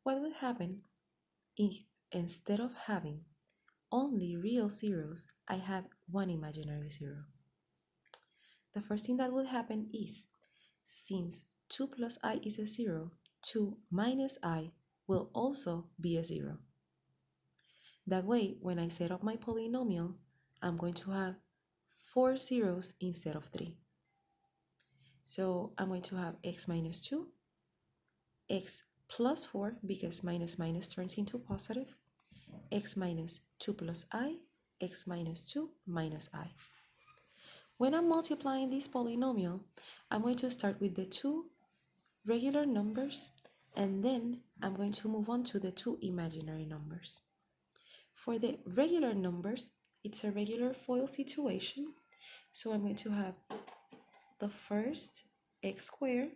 What would happen if instead of having only real zeros, I had one imaginary zero? The first thing that will happen is, since 2 plus I is a zero, 2 minus I will also be a zero. That way, when I set up my polynomial, I'm going to have 4 zeros instead of 3. So I'm going to have x minus 2, x plus 4, because minus minus turns into positive, x minus 2 plus I, x minus 2 minus I. When I'm multiplying this polynomial, I'm going to start with the two regular numbers, and then I'm going to move on to the two imaginary numbers. For the regular numbers, it's a regular FOIL situation, so I'm going to have the first x squared,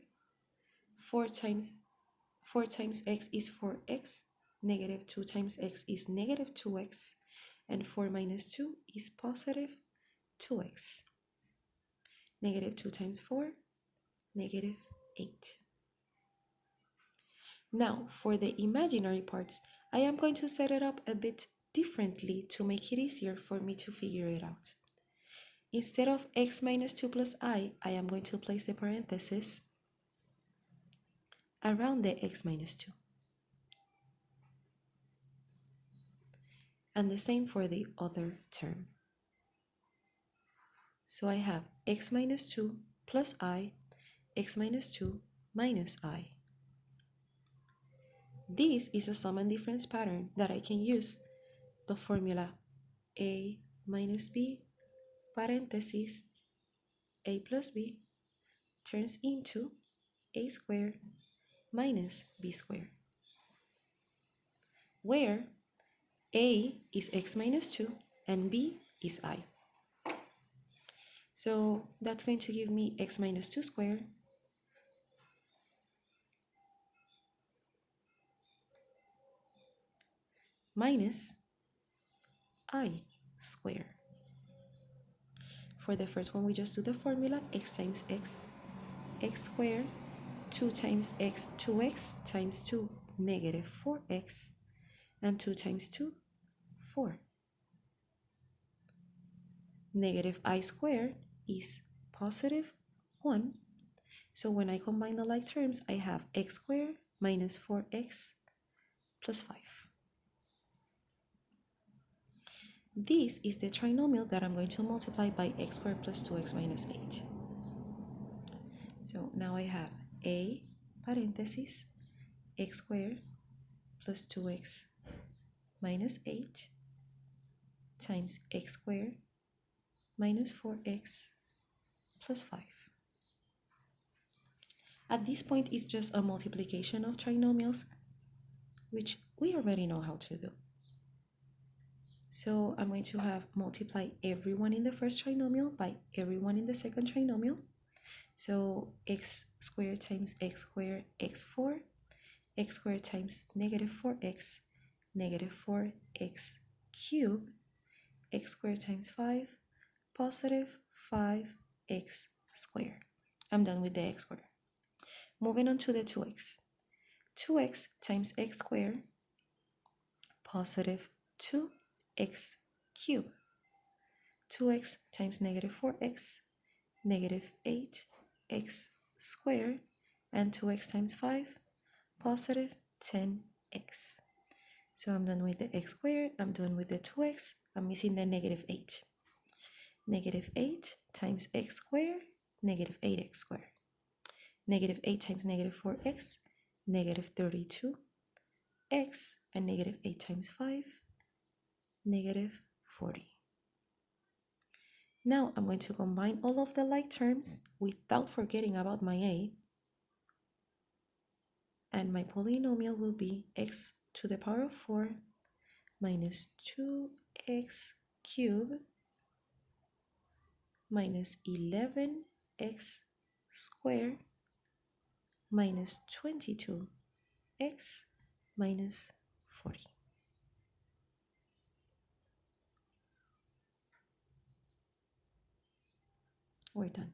4 times x is 4x, negative 2 times x is negative 2x, and 4 minus 2 is positive 2x. Negative 2 times 4, negative 8. Now, for the imaginary parts, I am going to set it up a bit differently to make it easier for me to figure it out. Instead of x minus 2 plus I am going to place the parenthesis around the x minus 2. And the same for the other term. So I have x minus 2 plus I, x minus 2 minus I. This is a sum and difference pattern that I can use the formula a minus b parenthesis a plus b turns into a squared minus b squared, where a is x minus 2 and b is I. So that's going to give me x minus 2 squared minus I squared. For the first one, we just do the formula x times x squared, 2 times x, 2x times 2, negative 4x, and 2 times 2, 4. Negative I squared is positive 1. So when I combine the like terms, I have x squared minus 4x plus 5. This is the trinomial that I'm going to multiply by x squared plus 2x minus 8. So now I have a parenthesis x squared plus 2x minus 8 times x squared minus 4x plus 5. At this point, it's just a multiplication of trinomials, which we already know how to do. So I'm going to have multiply everyone in the first trinomial by everyone in the second trinomial. So x squared times x squared, x4, x squared times negative 4x, negative 4x cubed, x squared times 5, positive 5x squared. I'm done with the x squared. Moving on to the 2x. 2x times x squared, positive 2x cubed. 2x times negative 4x, negative 8x squared, and 2x times 5, positive 10x. So I'm done with the x squared, I'm done with the 2x, I'm missing the negative 8. Negative 8 times x squared, negative 8x squared. Negative 8 times negative 4x, negative 32x, and negative 8 times 5, negative 40. Now I'm going to combine all of the like terms without forgetting about my a, and my polynomial will be x to the power of 4 minus 2x cubed minus 11x squared minus 22x minus 40. We're done.